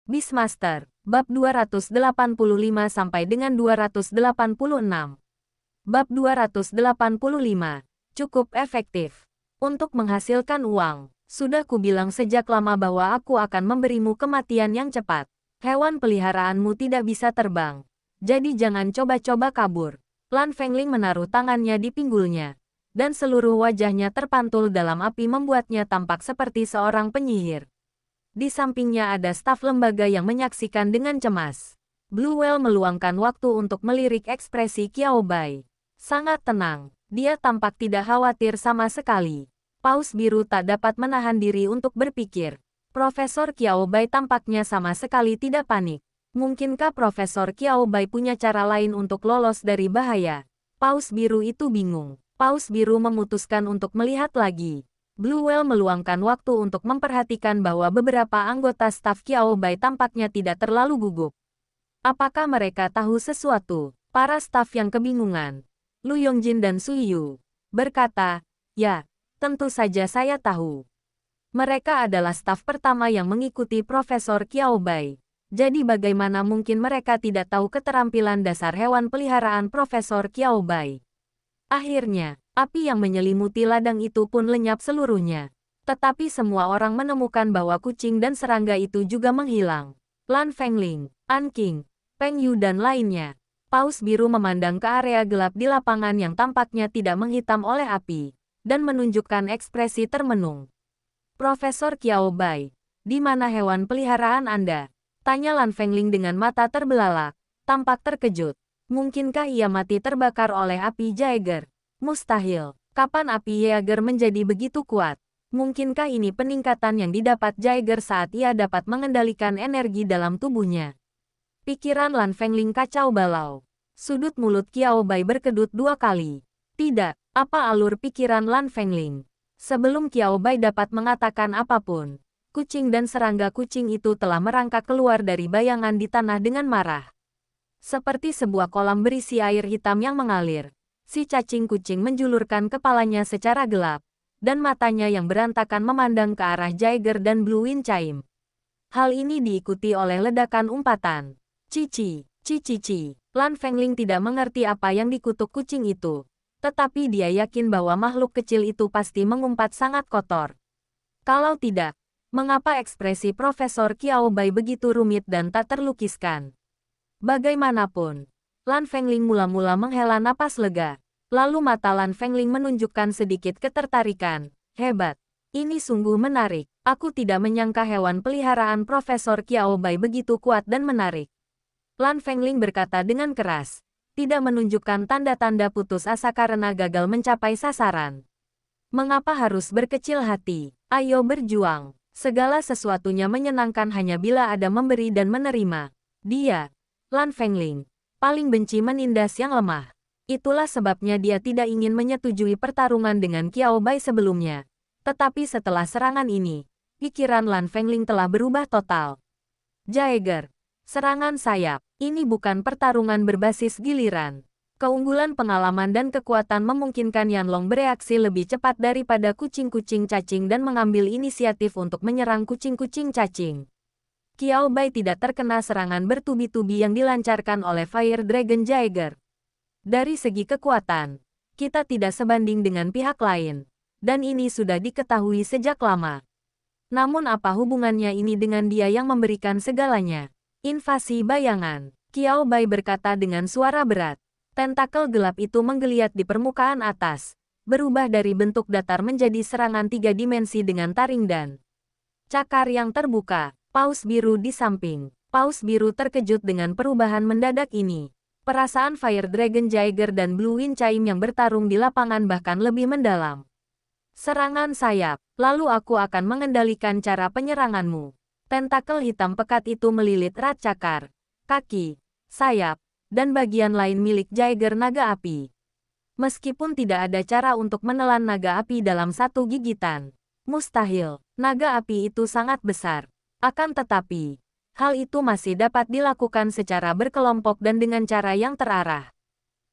Beastmaster, bab 285 sampai dengan 286. Bab 285, cukup efektif. Untuk menghasilkan uang, sudah kubilang sejak lama bahwa aku akan memberimu kematian yang cepat. Hewan peliharaanmu tidak bisa terbang, jadi jangan coba-coba kabur. Lan Fengling menaruh tangannya di pinggulnya, dan seluruh wajahnya terpantul dalam api membuatnya tampak seperti seorang penyihir. Di sampingnya ada staf lembaga yang menyaksikan dengan cemas. Blue Whale meluangkan waktu untuk melirik ekspresi Qiao Bai. Sangat tenang, dia tampak tidak khawatir sama sekali. Paus biru tak dapat menahan diri untuk berpikir. Profesor Qiao Bai tampaknya sama sekali tidak panik. Mungkinkah Profesor Qiao Bai punya cara lain untuk lolos dari bahaya? Paus biru itu bingung. Paus biru memutuskan untuk melihat lagi. Blue Whale meluangkan waktu untuk memperhatikan bahwa beberapa anggota staf Qiao Bai tampaknya tidak terlalu gugup. Apakah mereka tahu sesuatu? Para staf yang kebingungan, Lu Yongjin dan Sui Yu, berkata, "Ya, tentu saja saya tahu. Mereka adalah staf pertama yang mengikuti Profesor Qiao Bai. Jadi bagaimana mungkin mereka tidak tahu keterampilan dasar hewan peliharaan Profesor Qiao Bai?" Akhirnya, api yang menyelimuti ladang itu pun lenyap seluruhnya. Tetapi semua orang menemukan bahwa kucing dan serangga itu juga menghilang. Lan Fengling, An Qing, Peng Yu dan lainnya. Paus biru memandang ke area gelap di lapangan yang tampaknya tidak menghitam oleh api, dan menunjukkan ekspresi termenung. "Profesor Qiao Bai, di mana hewan peliharaan Anda?" tanya Lan Fengling dengan mata terbelalak, tampak terkejut. Mungkinkah ia mati terbakar oleh api Jaeger? Mustahil. Kapan api Jaeger menjadi begitu kuat? Mungkinkah ini peningkatan yang didapat Jaeger saat ia dapat mengendalikan energi dalam tubuhnya? Pikiran Lan Fengling kacau balau. Sudut mulut Qiao Bai berkedut dua kali. Tidak, apa alur pikiran Lan Fengling? Sebelum Qiao Bai dapat mengatakan apapun, kucing dan serangga kucing itu telah merangkak keluar dari bayangan di tanah dengan marah. Seperti sebuah kolam berisi air hitam yang mengalir, si cacing kucing menjulurkan kepalanya secara gelap, dan matanya yang berantakan memandang ke arah Jaeger dan Blue Wind Chime. Hal ini diikuti oleh ledakan umpatan. Cici, cici. Lan Fengling tidak mengerti apa yang dikutuk kucing itu, tetapi dia yakin bahwa makhluk kecil itu pasti mengumpat sangat kotor. Kalau tidak, mengapa ekspresi Profesor Qiao Bai begitu rumit dan tak terlukiskan? Bagaimanapun, Lan Fengling mula-mula menghela napas lega. Lalu mata Lan Fengling menunjukkan sedikit ketertarikan. Hebat. Ini sungguh menarik. Aku tidak menyangka hewan peliharaan Profesor Qiao Bai begitu kuat dan menarik. Lan Fengling berkata dengan keras, tidak menunjukkan tanda-tanda putus asa karena gagal mencapai sasaran. Mengapa harus berkecil hati? Ayo berjuang. Segala sesuatunya menyenangkan hanya bila ada memberi dan menerima. Dia, Lan Fengling, paling benci menindas yang lemah. Itulah sebabnya dia tidak ingin menyetujui pertarungan dengan Qiao Bai sebelumnya. Tetapi setelah serangan ini, pikiran Lan Fengling telah berubah total. Jaeger, serangan sayap, ini bukan pertarungan berbasis giliran. Keunggulan pengalaman dan kekuatan memungkinkan Yanlong bereaksi lebih cepat daripada kucing-kucing cacing dan mengambil inisiatif untuk menyerang kucing-kucing cacing. Qiao Bai tidak terkena serangan bertubi-tubi yang dilancarkan oleh Fire Dragon Jaeger. Dari segi kekuatan, kita tidak sebanding dengan pihak lain, dan ini sudah diketahui sejak lama. Namun apa hubungannya ini dengan dia yang memberikan segalanya? Invasi bayangan, Qiao Bai berkata dengan suara berat. Tentakel gelap itu menggeliat di permukaan atas, berubah dari bentuk datar menjadi serangan 3 dimensi dengan taring dan cakar yang terbuka. Paus biru di samping. Paus biru terkejut dengan perubahan mendadak ini. Perasaan Fire Dragon Jaeger dan Blue Wind Chime yang bertarung di lapangan bahkan lebih mendalam. Serangan sayap. Lalu aku akan mengendalikan cara penyeranganmu. Tentakel hitam pekat itu melilit erat cakar, kaki, sayap, dan bagian lain milik Jaeger naga api. Meskipun tidak ada cara untuk menelan naga api dalam satu gigitan, mustahil. Naga api itu sangat besar. Akan tetapi, hal itu masih dapat dilakukan secara berkelompok dan dengan cara yang terarah.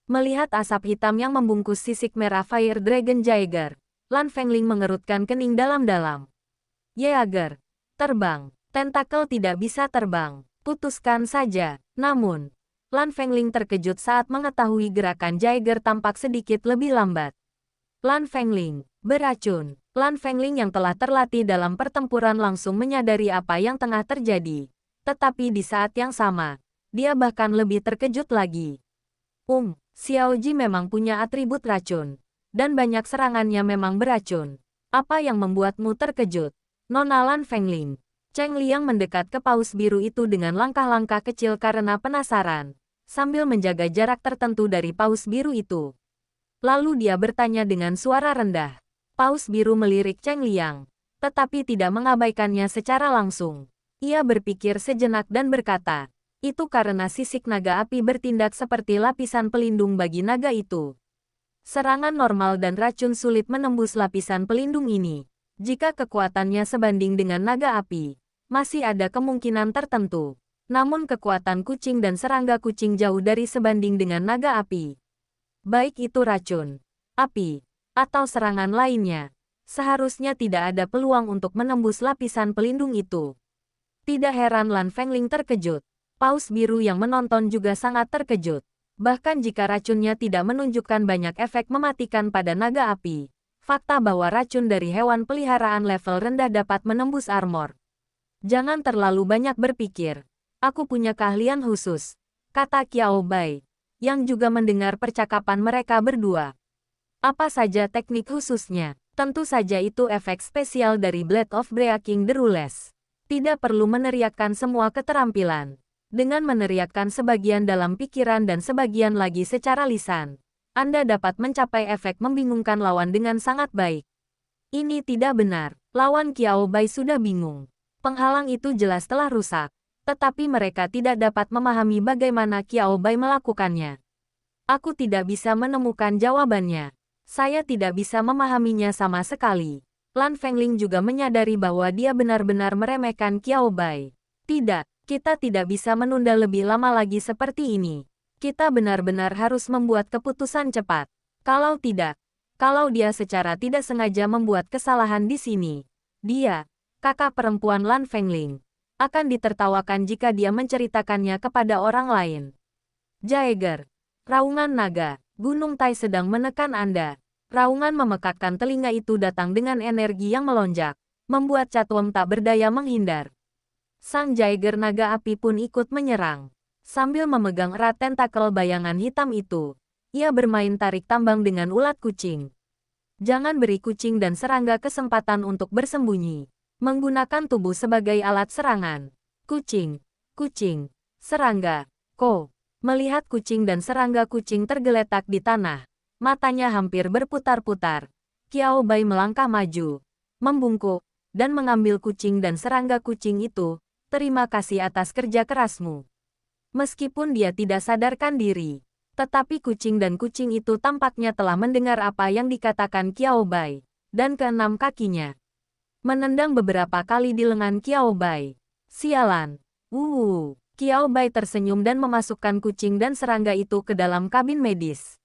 Melihat asap hitam yang membungkus sisik merah Fire Dragon Jaeger, Lan Fengling mengerutkan kening dalam-dalam. Jaeger, terbang. Tentakel tidak bisa terbang. Putuskan saja. Namun, Lan Fengling terkejut saat mengetahui gerakan Jaeger tampak sedikit lebih lambat. Lan Fengling, beracun. Lan Fengling yang telah terlatih dalam pertempuran langsung menyadari apa yang tengah terjadi. Tetapi di saat yang sama, dia bahkan lebih terkejut lagi. Xiaoji memang punya atribut racun. Dan banyak serangannya memang beracun. Apa yang membuatmu terkejut? Nona Lan Fengling. Cheng Liang mendekat ke paus biru itu dengan langkah-langkah kecil karena penasaran, sambil menjaga jarak tertentu dari paus biru itu. Lalu dia bertanya dengan suara rendah. Paus biru melirik Cheng Liang, tetapi tidak mengabaikannya secara langsung. Ia berpikir sejenak dan berkata, itu karena sisik naga api bertindak seperti lapisan pelindung bagi naga itu. Serangan normal dan racun sulit menembus lapisan pelindung ini. Jika kekuatannya sebanding dengan naga api, masih ada kemungkinan tertentu. Namun kekuatan kucing dan serangga kucing jauh dari sebanding dengan naga api. Baik itu racun, api, atau serangan lainnya, seharusnya tidak ada peluang untuk menembus lapisan pelindung itu. Tidak heran Lan Fengling terkejut. Paus biru yang menonton juga sangat terkejut. Bahkan jika racunnya tidak menunjukkan banyak efek mematikan pada naga api, fakta bahwa racun dari hewan peliharaan level rendah dapat menembus armor. Jangan terlalu banyak berpikir. Aku punya keahlian khusus, kata Qiao Bai, yang juga mendengar percakapan mereka berdua. Apa saja teknik khususnya? Tentu saja itu efek spesial dari Blade of Breaking the Rules. Tidak perlu meneriakkan semua keterampilan. Dengan meneriakkan sebagian dalam pikiran dan sebagian lagi secara lisan, Anda dapat mencapai efek membingungkan lawan dengan sangat baik. Ini tidak benar. Lawan Qiao Bai sudah bingung. Penghalang itu jelas telah rusak, tetapi mereka tidak dapat memahami bagaimana Qiao Bai melakukannya. Aku tidak bisa menemukan jawabannya. Saya tidak bisa memahaminya sama sekali. Lan Fengling juga menyadari bahwa dia benar-benar meremehkan Qiao Bai. Tidak, kita tidak bisa menunda lebih lama lagi seperti ini. Kita benar-benar harus membuat keputusan cepat. Kalau tidak, kalau dia secara tidak sengaja membuat kesalahan di sini, dia, kakak perempuan Lan Fengling, akan ditertawakan jika dia menceritakannya kepada orang lain. Jaeger, raungan naga, Gunung Tai sedang menekan Anda. Raungan memekakkan telinga itu datang dengan energi yang melonjak, membuat Catwom tak berdaya menghindar. Sang Jaeger naga api pun ikut menyerang. Sambil memegang erat tentakel bayangan hitam itu, ia bermain tarik tambang dengan ulat kucing. Jangan beri kucing dan serangga kesempatan untuk bersembunyi. Menggunakan tubuh sebagai alat serangan. Kucing, serangga, Melihat kucing dan serangga kucing tergeletak di tanah, matanya hampir berputar-putar. Qiao Bai melangkah maju, membungkuk, dan mengambil kucing dan serangga kucing itu. Terima kasih atas kerja kerasmu. Meskipun dia tidak sadarkan diri, tetapi kucing dan kucing itu tampaknya telah mendengar apa yang dikatakan Qiao Bai, dan keenam kakinya menendang beberapa kali di lengan Qiao Bai. Sialan. Qiao Bai tersenyum dan memasukkan kucing dan serangga itu ke dalam kabin medis.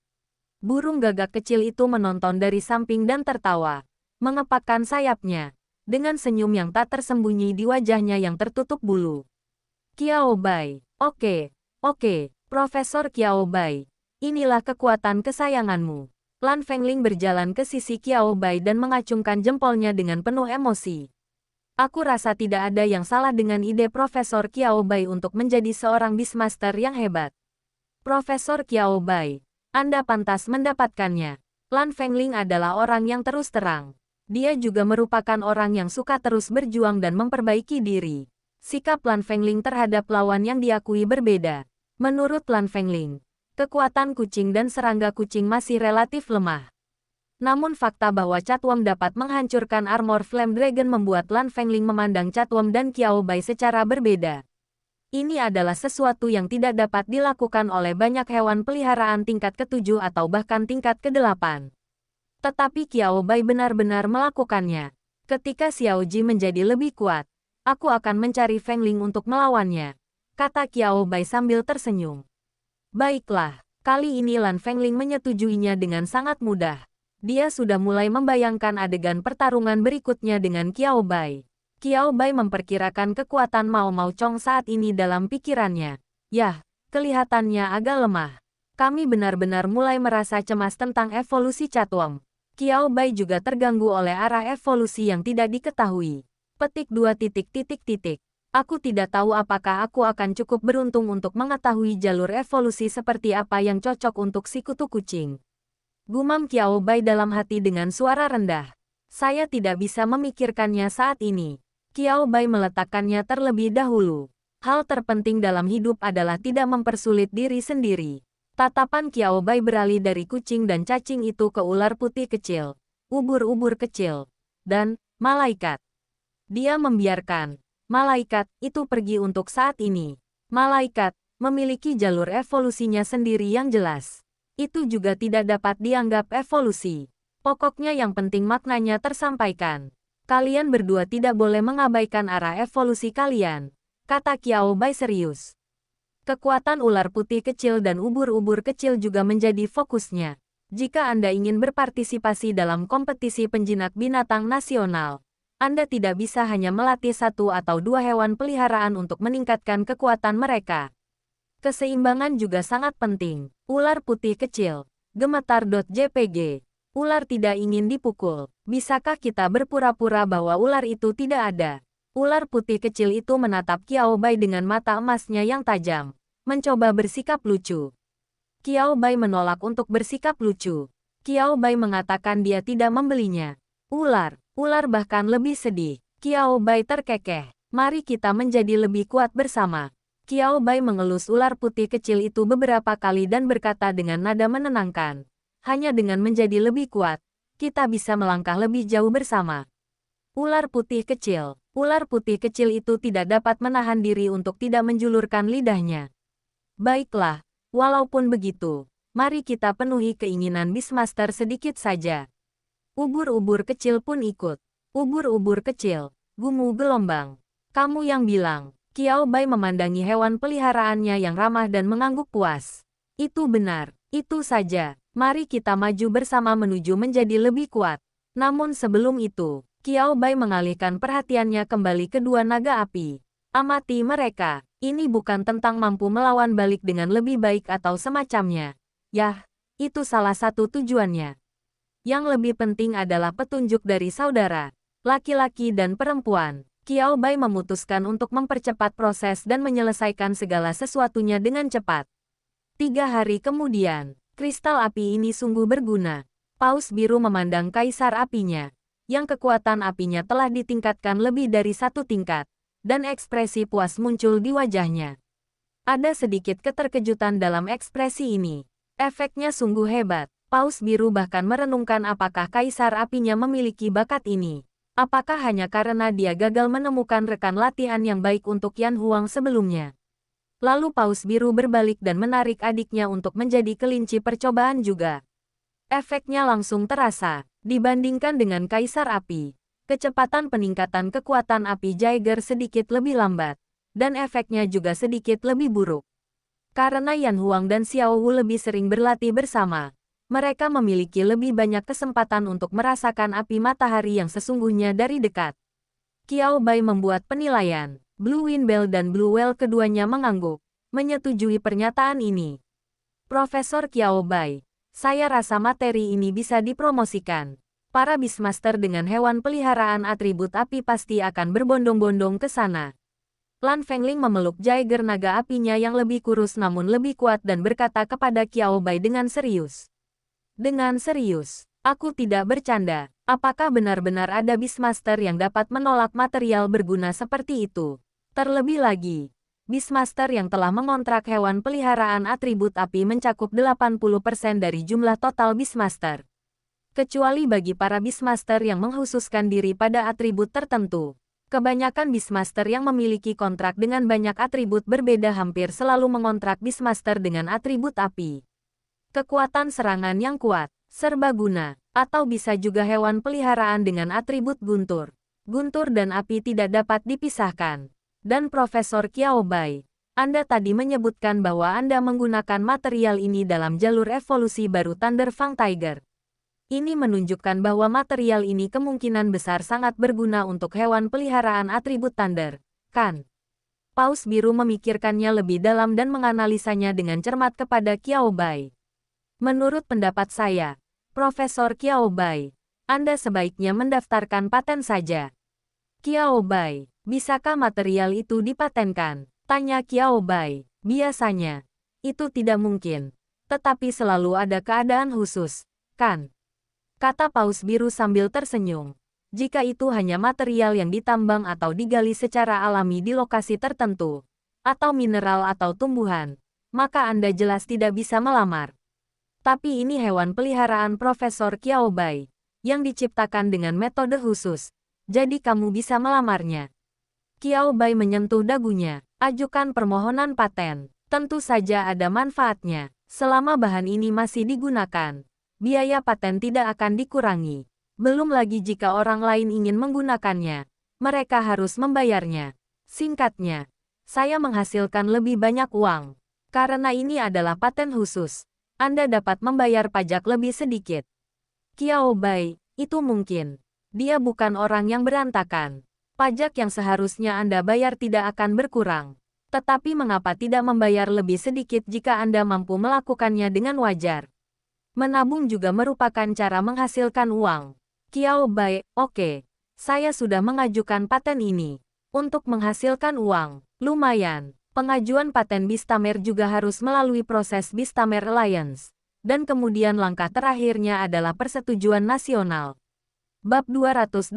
Burung gagak kecil itu menonton dari samping dan tertawa, mengepakkan sayapnya, dengan senyum yang tak tersembunyi di wajahnya yang tertutup bulu. Qiao Bai, oke, Profesor Qiao Bai, inilah kekuatan kesayanganmu. Lan Fengling berjalan ke sisi Qiao Bai dan mengacungkan jempolnya dengan penuh emosi. Aku rasa tidak ada yang salah dengan ide Profesor Qiao Bai untuk menjadi seorang Beastmaster yang hebat. Profesor Qiao Bai, Anda pantas mendapatkannya. Lan Fengling adalah orang yang terus terang. Dia juga merupakan orang yang suka terus berjuang dan memperbaiki diri. Sikap Lan Fengling terhadap lawan yang diakui berbeda. Menurut Lan Fengling, kekuatan kucing dan serangga kucing masih relatif lemah. Namun fakta bahwa Catwom dapat menghancurkan armor Flame Dragon membuat Lan Fengling memandang Catwom dan Qiao Bai secara berbeda. Ini adalah sesuatu yang tidak dapat dilakukan oleh banyak hewan peliharaan tingkat ke-7 atau bahkan tingkat ke-8. Tetapi Qiao Bai benar-benar melakukannya. Ketika Xiaoji menjadi lebih kuat, aku akan mencari Fengling untuk melawannya, kata Qiao Bai sambil tersenyum. Baiklah, kali ini Lan Fengling menyetujuinya dengan sangat mudah. Dia sudah mulai membayangkan adegan pertarungan berikutnya dengan Qiao Bai. Qiao Bai memperkirakan kekuatan Mao Mao Chong saat ini dalam pikirannya. Yah, kelihatannya agak lemah. Kami benar-benar mulai merasa cemas tentang evolusi Catuong. Qiao Bai juga terganggu oleh arah evolusi yang tidak diketahui. Petik 2 titik titik titik. Aku tidak tahu apakah aku akan cukup beruntung untuk mengetahui jalur evolusi seperti apa yang cocok untuk si kutu kucing. Gumam Qiao Bai dalam hati dengan suara rendah. Saya tidak bisa memikirkannya saat ini. Qiao Bai meletakkannya terlebih dahulu. Hal terpenting dalam hidup adalah tidak mempersulit diri sendiri. Tatapan Qiao Bai beralih dari kucing dan cacing itu ke ular putih kecil, ubur-ubur kecil, dan malaikat. Dia membiarkan malaikat itu pergi untuk saat ini. Malaikat memiliki jalur evolusinya sendiri yang jelas. Itu juga tidak dapat dianggap evolusi. Pokoknya yang penting maknanya tersampaikan. Kalian berdua tidak boleh mengabaikan arah evolusi kalian, kata Qiao Bai serius. Kekuatan ular putih kecil dan ubur-ubur kecil juga menjadi fokusnya. Jika Anda ingin berpartisipasi dalam kompetisi penjinak binatang nasional, Anda tidak bisa hanya melatih 1 atau 2 hewan peliharaan untuk meningkatkan kekuatan mereka. Keseimbangan juga sangat penting. Ular putih kecil. Gemetar.jpg. Ular tidak ingin dipukul. Bisakah kita berpura-pura bahwa ular itu tidak ada? Ular putih kecil itu menatap Qiao Bai dengan mata emasnya yang tajam, mencoba bersikap lucu. Qiao Bai menolak untuk bersikap lucu. Qiao Bai mengatakan dia tidak membelinya. Ular bahkan lebih sedih. Qiao Bai terkekeh. Mari kita menjadi lebih kuat bersama. Qiao Bai mengelus ular putih kecil itu beberapa kali dan berkata dengan nada menenangkan. Hanya dengan menjadi lebih kuat, kita bisa melangkah lebih jauh bersama. Ular putih kecil itu tidak dapat menahan diri untuk tidak menjulurkan lidahnya. Baiklah, walaupun begitu, mari kita penuhi keinginan Beastmaster sedikit saja. Ubur-ubur kecil pun ikut. Ubur-ubur kecil, gumu gelombang. Kamu yang bilang. Qiao Bai memandangi hewan peliharaannya yang ramah dan mengangguk puas. Itu benar, itu saja. Mari kita maju bersama menuju menjadi lebih kuat. Namun sebelum itu, Qiao Bai mengalihkan perhatiannya kembali ke 2 naga api. Amati mereka. Ini bukan tentang mampu melawan balik dengan lebih baik atau semacamnya. Yah, itu salah satu tujuannya. Yang lebih penting adalah petunjuk dari saudara, laki-laki dan perempuan. Qiao Bai memutuskan untuk mempercepat proses dan menyelesaikan segala sesuatunya dengan cepat. 3 hari kemudian. Kristal api ini sungguh berguna. Paus biru memandang kaisar apinya, yang kekuatan apinya telah ditingkatkan lebih dari 1 tingkat, dan ekspresi puas muncul di wajahnya. Ada sedikit keterkejutan dalam ekspresi ini. Efeknya sungguh hebat. Paus biru bahkan merenungkan apakah kaisar apinya memiliki bakat ini. Apakah hanya karena dia gagal menemukan rekan latihan yang baik untuk Yan Huang sebelumnya. Lalu Paus biru berbalik dan menarik adiknya untuk menjadi kelinci percobaan juga. Efeknya langsung terasa. Dibandingkan dengan kaisar api, kecepatan peningkatan kekuatan api Jaeger sedikit lebih lambat, dan efeknya juga sedikit lebih buruk. Karena Yan Huang dan Xiao Wu lebih sering berlatih bersama, mereka memiliki lebih banyak kesempatan untuk merasakan api matahari yang sesungguhnya dari dekat. Qiao Bai membuat penilaian. Blue Wind Bell dan Blue Whale keduanya mengangguk, menyetujui pernyataan ini. Profesor Qiao Bai, saya rasa materi ini bisa dipromosikan. Para Beastmaster dengan hewan peliharaan atribut api pasti akan berbondong-bondong ke sana. Lan Fengling memeluk Jaeger naga apinya yang lebih kurus namun lebih kuat dan berkata kepada Qiao Bai dengan serius. Dengan serius, aku tidak bercanda. Apakah benar-benar ada Beastmaster yang dapat menolak material berguna seperti itu? Terlebih lagi, Beastmaster yang telah mengontrak hewan peliharaan atribut api mencakup 80% dari jumlah total Beastmaster. Kecuali bagi para Beastmaster yang mengkhususkan diri pada atribut tertentu. Kebanyakan Beastmaster yang memiliki kontrak dengan banyak atribut berbeda hampir selalu mengontrak Beastmaster dengan atribut api. Kekuatan serangan yang kuat, serbaguna, atau bisa juga hewan peliharaan dengan atribut guntur. Guntur dan api tidak dapat dipisahkan. Dan Profesor Qiao Bai, Anda tadi menyebutkan bahwa Anda menggunakan material ini dalam jalur evolusi baru Thunder Fang Tiger. Ini menunjukkan bahwa material ini kemungkinan besar sangat berguna untuk hewan peliharaan atribut Thunder, kan? Paus Biru memikirkannya lebih dalam dan menganalisanya dengan cermat kepada Qiao Bai. Menurut pendapat saya, Profesor Qiao Bai, Anda sebaiknya mendaftarkan paten saja. Qiao Bai, bisakah material itu dipatenkan? Tanya Qiao Bai. Biasanya, itu tidak mungkin. Tetapi selalu ada keadaan khusus, kan? Kata Paus Biru sambil tersenyum. Jika itu hanya material yang ditambang atau digali secara alami di lokasi tertentu, atau mineral atau tumbuhan, maka Anda jelas tidak bisa melamar. Tapi ini hewan peliharaan Profesor Qiao Bai, yang diciptakan dengan metode khusus, jadi kamu bisa melamarnya. Qiao Bai menyentuh dagunya. Ajukan permohonan paten. Tentu saja ada manfaatnya. Selama bahan ini masih digunakan, biaya paten tidak akan dikurangi. Belum lagi jika orang lain ingin menggunakannya, mereka harus membayarnya. Singkatnya, saya menghasilkan lebih banyak uang. Karena ini adalah paten khusus, Anda dapat membayar pajak lebih sedikit. Qiao Bai, itu mungkin. Dia bukan orang yang berantakan. Pajak yang seharusnya Anda bayar tidak akan berkurang. Tetapi mengapa tidak membayar lebih sedikit jika Anda mampu melakukannya dengan wajar? Menabung juga merupakan cara menghasilkan uang. Qiao Bai, oke. Saya sudah mengajukan paten ini. Untuk menghasilkan uang, lumayan. Pengajuan paten Beastamer juga harus melalui proses Beastamer Alliance. Dan kemudian langkah terakhirnya adalah persetujuan nasional. Bab 286.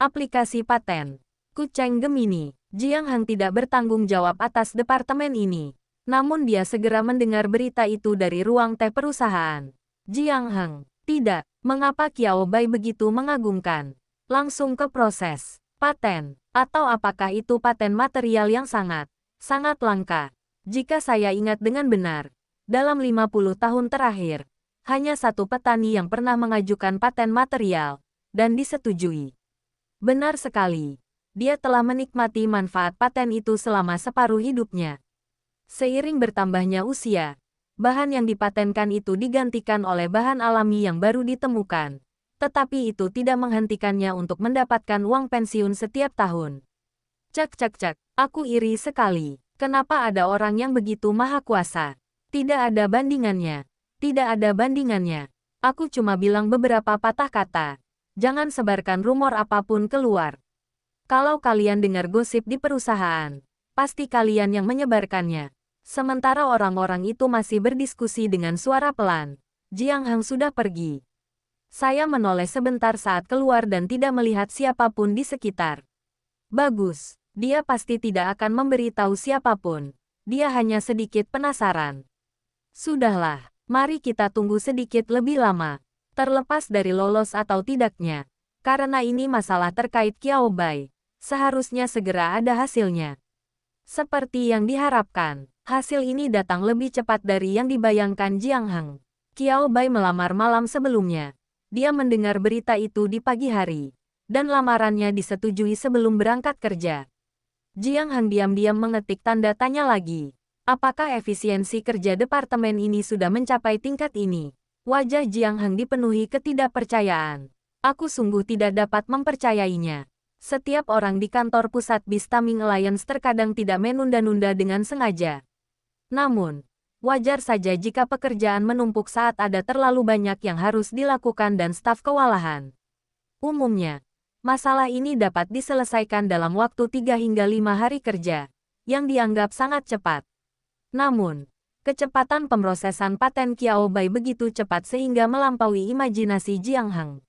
Aplikasi paten. Kuceng Gemini. Jiang Heng tidak bertanggung jawab atas departemen ini. Namun dia segera mendengar berita itu dari ruang teh perusahaan. Jiang Heng, tidak. Mengapa Qiao Bai begitu mengagumkan? Langsung ke proses. Paten. Atau apakah itu paten material yang sangat langka? Jika saya ingat dengan benar, dalam 50 tahun terakhir, hanya satu petani yang pernah mengajukan paten material, dan disetujui. Benar sekali. Dia telah menikmati manfaat paten itu selama separuh hidupnya. Seiring bertambahnya usia, bahan yang dipatenkan itu digantikan oleh bahan alami yang baru ditemukan. Tetapi itu tidak menghentikannya untuk mendapatkan uang pensiun setiap tahun. Cek, aku iri sekali. Kenapa ada orang yang begitu maha kuasa? Tidak ada bandingannya. Tidak ada bandingannya. Aku cuma bilang beberapa patah kata. Jangan sebarkan rumor apapun keluar. Kalau kalian dengar gosip di perusahaan, pasti kalian yang menyebarkannya. Sementara orang-orang itu masih berdiskusi dengan suara pelan, Jiang Heng sudah pergi. Saya menoleh sebentar saat keluar dan tidak melihat siapapun di sekitar. Bagus, dia pasti tidak akan memberitahu siapapun. Dia hanya sedikit penasaran. Sudahlah, mari kita tunggu sedikit lebih lama. Terlepas dari lolos atau tidaknya, karena ini masalah terkait Qiao Bai, seharusnya segera ada hasilnya. Seperti yang diharapkan, hasil ini datang lebih cepat dari yang dibayangkan Jiang Heng. Qiao Bai melamar malam sebelumnya. Dia mendengar berita itu di pagi hari, dan lamarannya disetujui sebelum berangkat kerja. Jiang Heng diam-diam mengetik tanda tanya lagi. Apakah efisiensi kerja departemen ini sudah mencapai tingkat ini? Wajah Jiang Heng dipenuhi ketidakpercayaan. Aku sungguh tidak dapat mempercayainya. Setiap orang di kantor pusat Beastaming Alliance terkadang tidak menunda-nunda dengan sengaja. Namun, wajar saja jika pekerjaan menumpuk saat ada terlalu banyak yang harus dilakukan dan staf kewalahan. Umumnya, masalah ini dapat diselesaikan dalam waktu 3 hingga 5 hari kerja, yang dianggap sangat cepat. Namun, kecepatan pemrosesan paten Qiao Bai begitu cepat sehingga melampaui imajinasi Jiang Heng.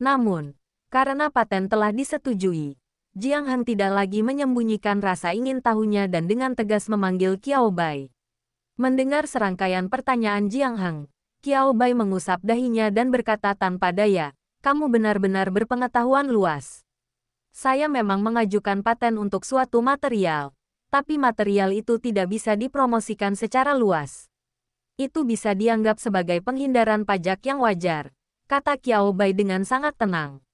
Namun, karena paten telah disetujui, Jiang Heng tidak lagi menyembunyikan rasa ingin tahunya dan dengan tegas memanggil Qiao Bai. Mendengar serangkaian pertanyaan Jiang Heng, Qiao Bai mengusap dahinya dan berkata tanpa daya, "Kamu benar-benar berpengetahuan luas. Saya memang mengajukan paten untuk suatu material. Tapi material itu tidak bisa dipromosikan secara luas. Itu bisa dianggap sebagai penghindaran pajak yang wajar," kata Qiao Bai dengan sangat tenang.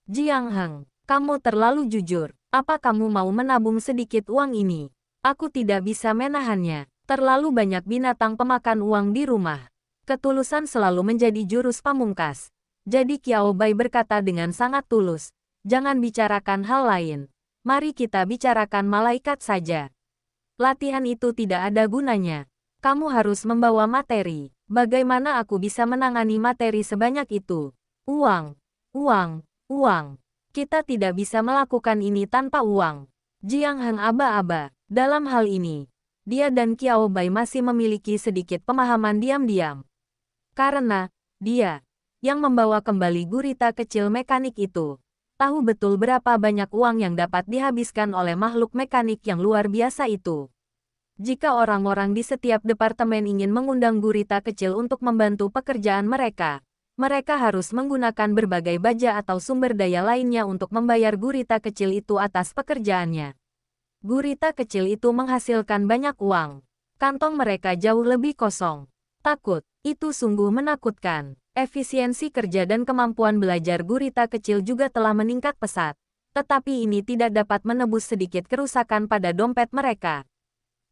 "Jiang Heng, kamu terlalu jujur. Apa kamu mau menabung sedikit uang ini? Aku tidak bisa menahannya. Terlalu banyak binatang pemakan uang di rumah." Ketulusan selalu menjadi jurus pamungkas. Jadi Qiao Bai berkata dengan sangat tulus, "Jangan bicarakan hal lain. Mari kita bicarakan malaikat saja. Latihan itu tidak ada gunanya. Kamu harus membawa materi. Bagaimana aku bisa menangani materi sebanyak itu? Uang, uang, uang. Kita tidak bisa melakukan ini tanpa uang." Jiang Heng aba-aba. Dalam hal ini, dia dan Qiao Bai masih memiliki sedikit pemahaman diam-diam. Karena, dia, yang membawa kembali gurita kecil mekanik itu, tahu betul berapa banyak uang yang dapat dihabiskan oleh makhluk mekanik yang luar biasa itu. Jika orang-orang di setiap departemen ingin mengundang gurita kecil untuk membantu pekerjaan mereka, mereka harus menggunakan berbagai baja atau sumber daya lainnya untuk membayar gurita kecil itu atas pekerjaannya. Gurita kecil itu menghasilkan banyak uang. Kantong mereka jauh lebih kosong. Takut, itu sungguh menakutkan. Efisiensi kerja dan kemampuan belajar gurita kecil juga telah meningkat pesat. Tetapi ini tidak dapat menebus sedikit kerusakan pada dompet mereka.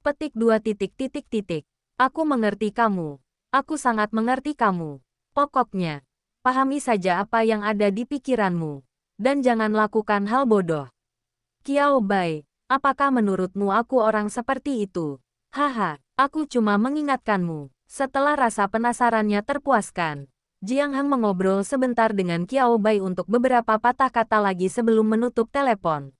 Petik 2 titik titik titik. Aku mengerti kamu. Aku sangat mengerti kamu. Pokoknya, pahami saja apa yang ada di pikiranmu. Dan jangan lakukan hal bodoh. Qiao Bai. Apakah menurutmu aku orang seperti itu? Haha, aku cuma mengingatkanmu. Setelah rasa penasarannya terpuaskan, Jiang Heng mengobrol sebentar dengan Qiao Bai untuk beberapa patah kata lagi sebelum menutup telepon.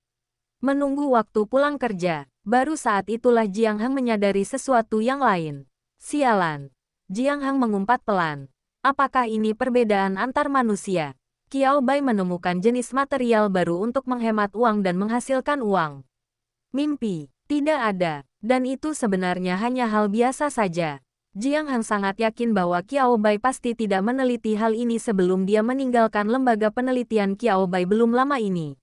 Menunggu waktu pulang kerja, baru saat itulah Jiang Heng menyadari sesuatu yang lain. Sialan. Jiang Heng mengumpat pelan. Apakah ini perbedaan antar manusia? Qiao Bai menemukan jenis material baru untuk menghemat uang dan menghasilkan uang. Mimpi, tidak ada, dan itu sebenarnya hanya hal biasa saja. Jiang Heng sangat yakin bahwa Qiao Bai pasti tidak meneliti hal ini sebelum dia meninggalkan lembaga penelitian Qiao Bai belum lama ini.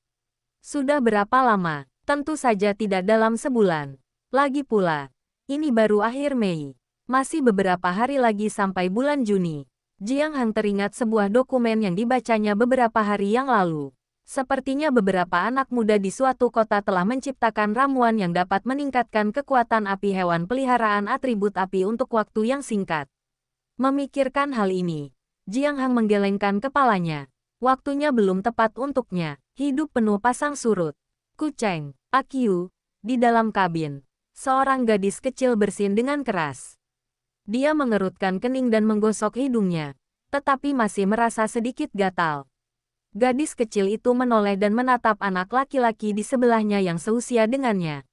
Sudah berapa lama? Tentu saja tidak dalam sebulan. Lagi pula, ini baru akhir Mei. Masih beberapa hari lagi sampai bulan Juni. Jiang Heng teringat sebuah dokumen yang dibacanya beberapa hari yang lalu. Sepertinya beberapa anak muda di suatu kota telah menciptakan ramuan yang dapat meningkatkan kekuatan api hewan peliharaan atribut api untuk waktu yang singkat. Memikirkan hal ini, Jiang Heng menggelengkan kepalanya. Waktunya belum tepat untuknya. Hidup penuh pasang surut. Kuceng, Akyu, di dalam kabin. Seorang gadis kecil bersin dengan keras. Dia mengerutkan kening dan menggosok hidungnya, tetapi masih merasa sedikit gatal. Gadis kecil itu menoleh dan menatap anak laki-laki di sebelahnya yang seusia dengannya.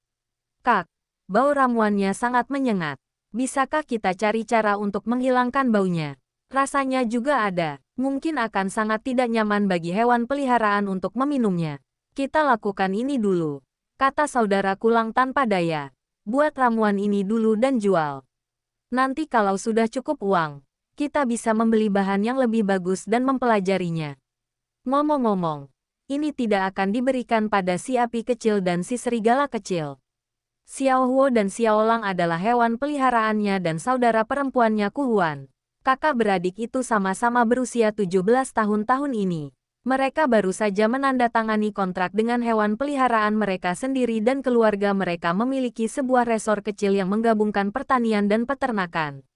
"Kak, bau ramuannya sangat menyengat. Bisakah kita cari cara untuk menghilangkan baunya? Rasanya juga ada. Mungkin akan sangat tidak nyaman bagi hewan peliharaan untuk meminumnya. Kita lakukan ini dulu," kata saudara Kulang tanpa daya. "Buat ramuan ini dulu dan jual. Nanti kalau sudah cukup uang, kita bisa membeli bahan yang lebih bagus dan mempelajarinya." Ngomong-ngomong, ini tidak akan diberikan pada si api kecil dan si serigala kecil. Xiao Huo dan Xiao Lang adalah hewan peliharaannya dan saudara perempuannya Ku Huan. Kakak beradik itu sama-sama berusia 17 tahun ini. Mereka baru saja menandatangani kontrak dengan hewan peliharaan mereka sendiri dan keluarga mereka memiliki sebuah resor kecil yang menggabungkan pertanian dan peternakan.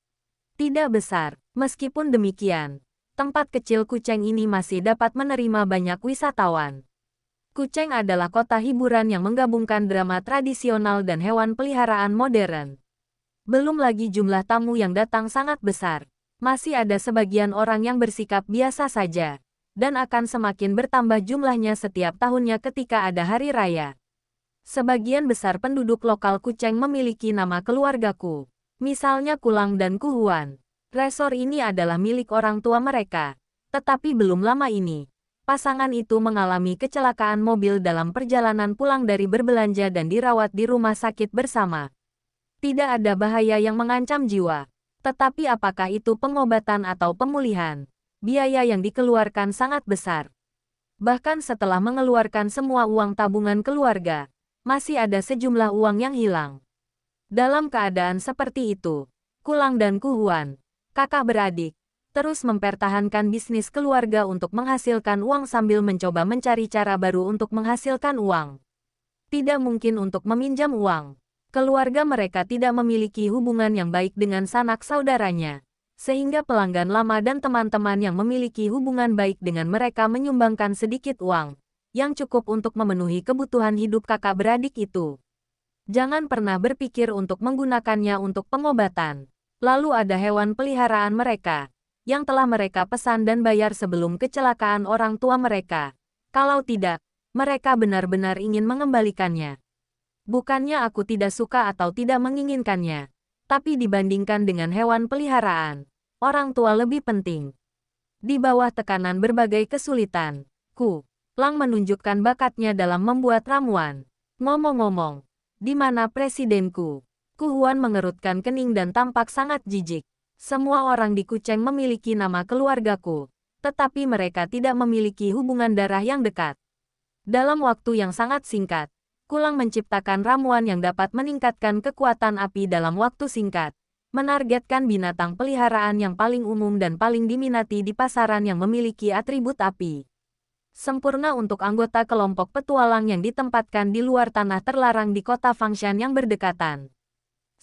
Tidak besar, meskipun demikian. Tempat kecil Kuceng ini masih dapat menerima banyak wisatawan. Kuceng adalah kota hiburan yang menggabungkan drama tradisional dan hewan peliharaan modern. Belum lagi jumlah tamu yang datang sangat besar. Masih ada sebagian orang yang bersikap biasa saja, dan akan semakin bertambah jumlahnya setiap tahunnya ketika ada hari raya. Sebagian besar penduduk lokal Kuceng memiliki nama keluargaku, misalnya Kulang dan Ku Huan. Resor ini adalah milik orang tua mereka. Tetapi belum lama ini, pasangan itu mengalami kecelakaan mobil dalam perjalanan pulang dari berbelanja dan dirawat di rumah sakit bersama. Tidak ada bahaya yang mengancam jiwa. Tetapi apakah itu pengobatan atau pemulihan? Biaya yang dikeluarkan sangat besar. Bahkan setelah mengeluarkan semua uang tabungan keluarga, masih ada sejumlah uang yang hilang. Dalam keadaan seperti itu, Kulang dan Ku Huan, kakak beradik, terus mempertahankan bisnis keluarga untuk menghasilkan uang sambil mencoba mencari cara baru untuk menghasilkan uang. Tidak mungkin untuk meminjam uang. Keluarga mereka tidak memiliki hubungan yang baik dengan sanak saudaranya. Sehingga pelanggan lama dan teman-teman yang memiliki hubungan baik dengan mereka menyumbangkan sedikit uang, yang cukup untuk memenuhi kebutuhan hidup kakak beradik itu. Jangan pernah berpikir untuk menggunakannya untuk pengobatan. Lalu ada hewan peliharaan mereka, yang telah mereka pesan dan bayar sebelum kecelakaan orang tua mereka. Kalau tidak, mereka benar-benar ingin mengembalikannya. Bukannya aku tidak suka atau tidak menginginkannya, tapi dibandingkan dengan hewan peliharaan, orang tua lebih penting. Di bawah tekanan berbagai kesulitan, Ku Lang menunjukkan bakatnya dalam membuat ramuan. Ngomong-ngomong, di mana presidenku? Ku Huan mengerutkan kening dan tampak sangat jijik. Semua orang di Kucheng memiliki nama keluargaku, tetapi mereka tidak memiliki hubungan darah yang dekat. Dalam waktu yang sangat singkat, Ku Lang menciptakan ramuan yang dapat meningkatkan kekuatan api dalam waktu singkat, menargetkan binatang peliharaan yang paling umum dan paling diminati di pasaran yang memiliki atribut api. Sempurna untuk anggota kelompok petualang yang ditempatkan di luar tanah terlarang di kota Fangshan yang berdekatan.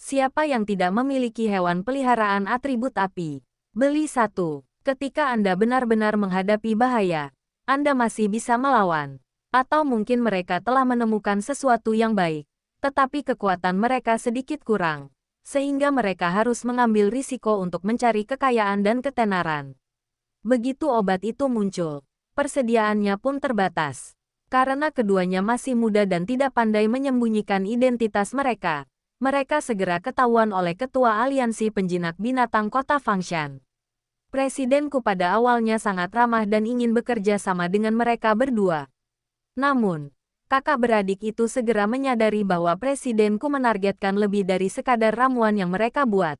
Siapa yang tidak memiliki hewan peliharaan atribut api? Beli satu. Ketika Anda benar-benar menghadapi bahaya, Anda masih bisa melawan. Atau mungkin mereka telah menemukan sesuatu yang baik, tetapi kekuatan mereka sedikit kurang, sehingga mereka harus mengambil risiko untuk mencari kekayaan dan ketenaran. Begitu obat itu muncul, persediaannya pun terbatas. Karena keduanya masih muda dan tidak pandai menyembunyikan identitas mereka, mereka segera ketahuan oleh Ketua Aliansi Penjinak Binatang Kota Fangshan. Presidenku pada awalnya sangat ramah dan ingin bekerja sama dengan mereka berdua. Namun, kakak beradik itu segera menyadari bahwa presidenku menargetkan lebih dari sekadar ramuan yang mereka buat.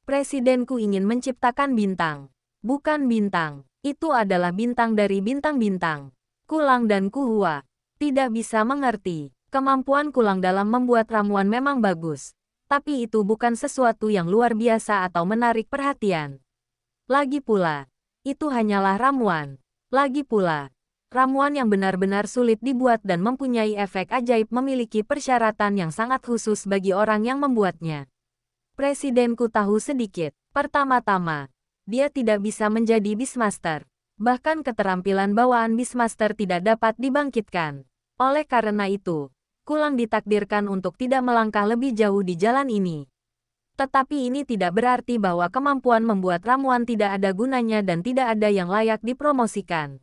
Presidenku ingin menciptakan bintang. Bukan bintang. Itu adalah bintang dari bintang-bintang. Ku Lang dan Ku Hua tidak bisa mengerti. Kemampuan Ku Lang dalam membuat ramuan memang bagus, tapi itu bukan sesuatu yang luar biasa atau menarik perhatian. Lagi pula, itu hanyalah ramuan. Lagi pula, ramuan yang benar-benar sulit dibuat dan mempunyai efek ajaib memiliki persyaratan yang sangat khusus bagi orang yang membuatnya. Presidenku tahu sedikit. Pertama-tama, dia tidak bisa menjadi Beastmaster. Bahkan keterampilan bawaan Beastmaster tidak dapat dibangkitkan. Oleh karena itu, Ku Lang ditakdirkan untuk tidak melangkah lebih jauh di jalan ini. Tetapi ini tidak berarti bahwa kemampuan membuat ramuan tidak ada gunanya dan tidak ada yang layak dipromosikan.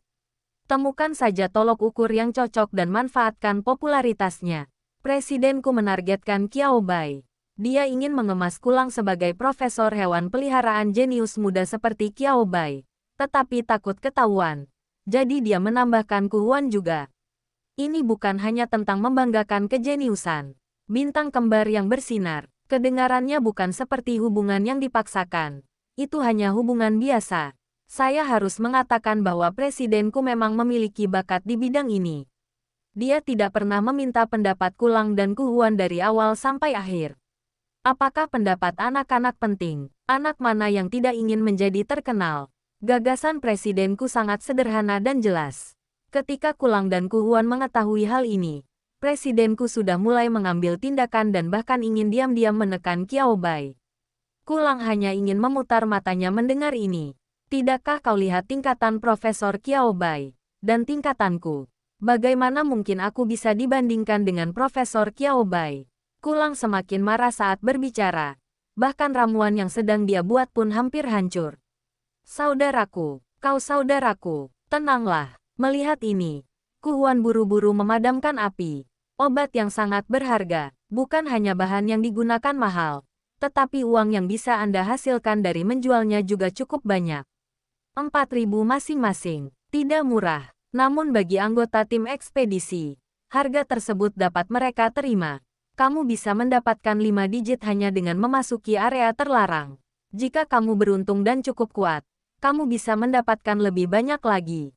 Temukan saja tolok ukur yang cocok dan manfaatkan popularitasnya. Presidenku menargetkan Qiao Bai. Dia ingin mengemas Ku Lang sebagai profesor hewan peliharaan jenius muda seperti Qiao Bai, tetapi takut ketahuan. Jadi dia menambahkan Ku Huan juga. Ini bukan hanya tentang membanggakan kejeniusan. Bintang kembar yang bersinar, kedengarannya bukan seperti hubungan yang dipaksakan. Itu hanya hubungan biasa. Saya harus mengatakan bahwa presidenku memang memiliki bakat di bidang ini. Dia tidak pernah meminta pendapat Ku Lang dan Ku Huan dari awal sampai akhir. Apakah pendapat anak-anak penting? Anak mana yang tidak ingin menjadi terkenal? Gagasan presidenku sangat sederhana dan jelas. Ketika Ku Lang dan Ku Huan mengetahui hal ini, presidenku sudah mulai mengambil tindakan dan bahkan ingin diam-diam menekan Qiao Bai. Ku Lang hanya ingin memutar matanya mendengar ini. Tidakkah kau lihat tingkatan Profesor Qiao Bai dan tingkatanku? Bagaimana mungkin aku bisa dibandingkan dengan Profesor Qiao Bai? Ku Lang semakin marah saat berbicara. Bahkan ramuan yang sedang dia buat pun hampir hancur. Saudaraku, kau saudaraku, tenanglah. Melihat ini, Ku Huan buru-buru memadamkan api. Obat yang sangat berharga, bukan hanya bahan yang digunakan mahal, tetapi uang yang bisa Anda hasilkan dari menjualnya juga cukup banyak. 4.000 masing-masing, tidak murah. Namun bagi anggota tim ekspedisi, harga tersebut dapat mereka terima. Kamu bisa mendapatkan 5 digit hanya dengan memasuki area terlarang. Jika kamu beruntung dan cukup kuat, kamu bisa mendapatkan lebih banyak lagi.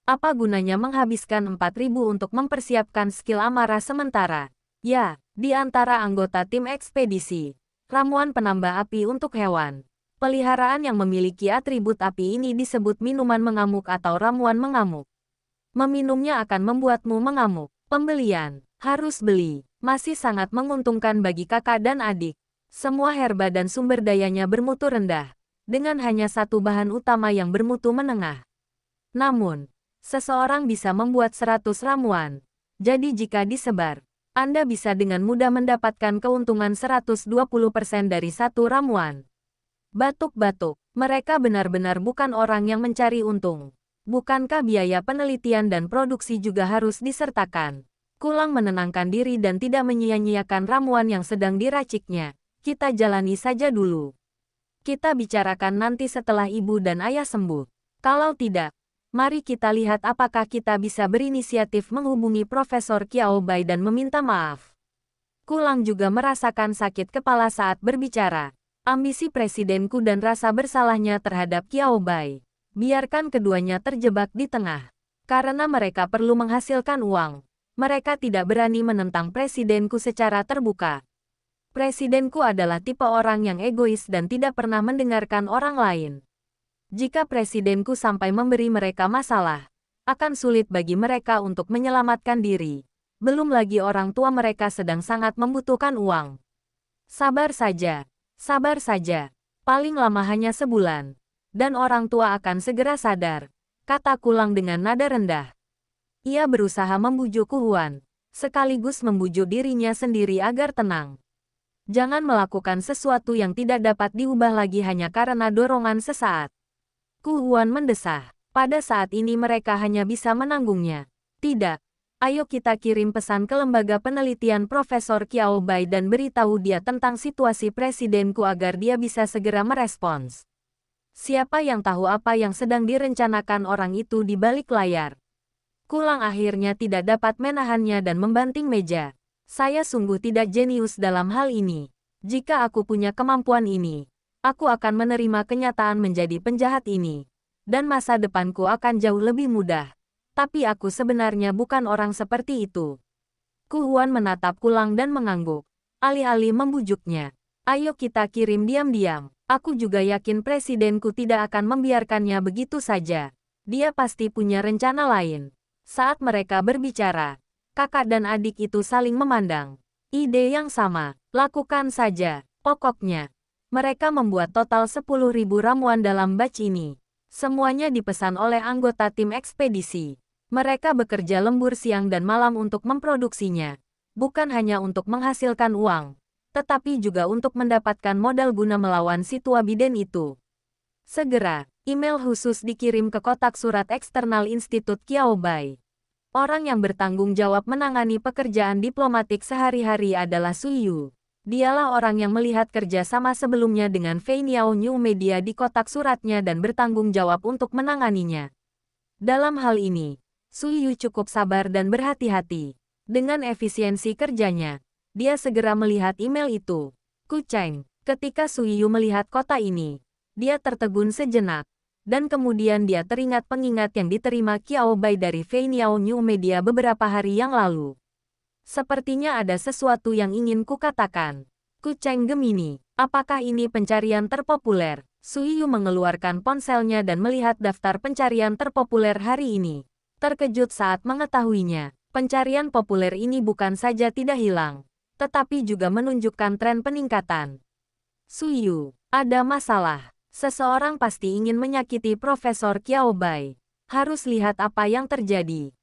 Apa gunanya menghabiskan 4.000 untuk mempersiapkan skill amarah sementara? Ya, di antara anggota tim ekspedisi, ramuan penambah api untuk hewan peliharaan yang memiliki atribut api ini disebut minuman mengamuk atau ramuan mengamuk. Meminumnya akan membuatmu mengamuk. Pembelian, harus beli, masih sangat menguntungkan bagi kakak dan adik. Semua herba dan sumber dayanya bermutu rendah. dengan hanya satu bahan utama yang bermutu menengah. Namun, seseorang bisa membuat 100 ramuan. Jadi jika disebar, Anda bisa dengan mudah mendapatkan keuntungan 120% dari satu ramuan. Batuk-batuk, mereka benar-benar bukan orang yang mencari untung. Bukankah biaya penelitian dan produksi juga harus disertakan? Kulang menenangkan diri dan tidak menyia-nyiakan ramuan yang sedang diraciknya. Kita jalani saja dulu. Kita bicarakan nanti setelah ibu dan ayah sembuh. Kalau tidak, mari kita lihat apakah kita bisa berinisiatif menghubungi Profesor Qiao Bai dan meminta maaf. Kulang juga merasakan sakit kepala saat berbicara. Ambisi presidenku dan rasa bersalahnya terhadap Qiao Bai. Biarkan keduanya terjebak di tengah. Karena mereka perlu menghasilkan uang. Mereka tidak berani menentang presidenku secara terbuka. Presidenku adalah tipe orang yang egois dan tidak pernah mendengarkan orang lain. Jika presidenku sampai memberi mereka masalah, akan sulit bagi mereka untuk menyelamatkan diri. Belum lagi orang tua mereka sedang sangat membutuhkan uang. Sabar saja, paling lama hanya sebulan. Dan orang tua akan segera sadar, kata Kulang dengan nada rendah. Ia berusaha membujuk Huan, sekaligus membujuk dirinya sendiri agar tenang. Jangan melakukan sesuatu yang tidak dapat diubah lagi hanya karena dorongan sesaat. Huan mendesah. Pada saat ini mereka hanya bisa menanggungnya. Tidak. Ayo kita kirim pesan ke lembaga penelitian Profesor Qiao Bai dan beritahu dia tentang situasi presidenku agar dia bisa segera merespons. Siapa yang tahu apa yang sedang direncanakan orang itu di balik layar? Kulang akhirnya tidak dapat menahannya dan membanting meja. Saya sungguh tidak jenius dalam hal ini. Jika aku punya kemampuan ini, aku akan menerima kenyataan menjadi penjahat ini. Dan masa depanku akan jauh lebih mudah. Tapi aku sebenarnya bukan orang seperti itu. Huan menatap Kulang dan mengangguk. Alih-alih membujuknya. Ayo kita kirim diam-diam. Aku juga yakin presidenku tidak akan membiarkannya begitu saja. Dia pasti punya rencana lain. Saat mereka berbicara, kakak dan adik itu saling memandang. Ide yang sama. Lakukan saja. Pokoknya. Mereka membuat total 10.000 ramuan dalam batch ini. Semuanya dipesan oleh anggota tim ekspedisi. Mereka bekerja lembur siang dan malam untuk memproduksinya. Bukan hanya untuk menghasilkan uang, tetapi juga untuk mendapatkan modal guna melawan si tua biden itu. Segera, email khusus dikirim ke kotak surat eksternal Institut Qiao Bai. Orang yang bertanggung jawab menangani pekerjaan diplomatik sehari-hari adalah Su Yu. Dialah orang yang melihat kerja sama sebelumnya dengan Fei Niao New Media di kotak suratnya dan bertanggung jawab untuk menanganinya. Dalam hal ini, Su Yu cukup sabar dan berhati-hati. Dengan efisiensi kerjanya, dia segera melihat email itu. Ku Cheng, ketika Su Yu melihat kota ini, dia tertegun sejenak. Dan kemudian dia teringat pengingat yang diterima Qiao Bai dari Fei Niao New Media beberapa hari yang lalu. Sepertinya ada sesuatu yang ingin kukatakan. Ku Cheng Gemini, apakah ini pencarian terpopuler? Su Yu mengeluarkan ponselnya dan melihat daftar pencarian terpopuler hari ini. Terkejut saat mengetahuinya, pencarian populer ini bukan saja tidak hilang, tetapi juga menunjukkan tren peningkatan. Su Yu, ada masalah. Seseorang pasti ingin menyakiti Profesor Qiao Bai. Harus lihat apa yang terjadi.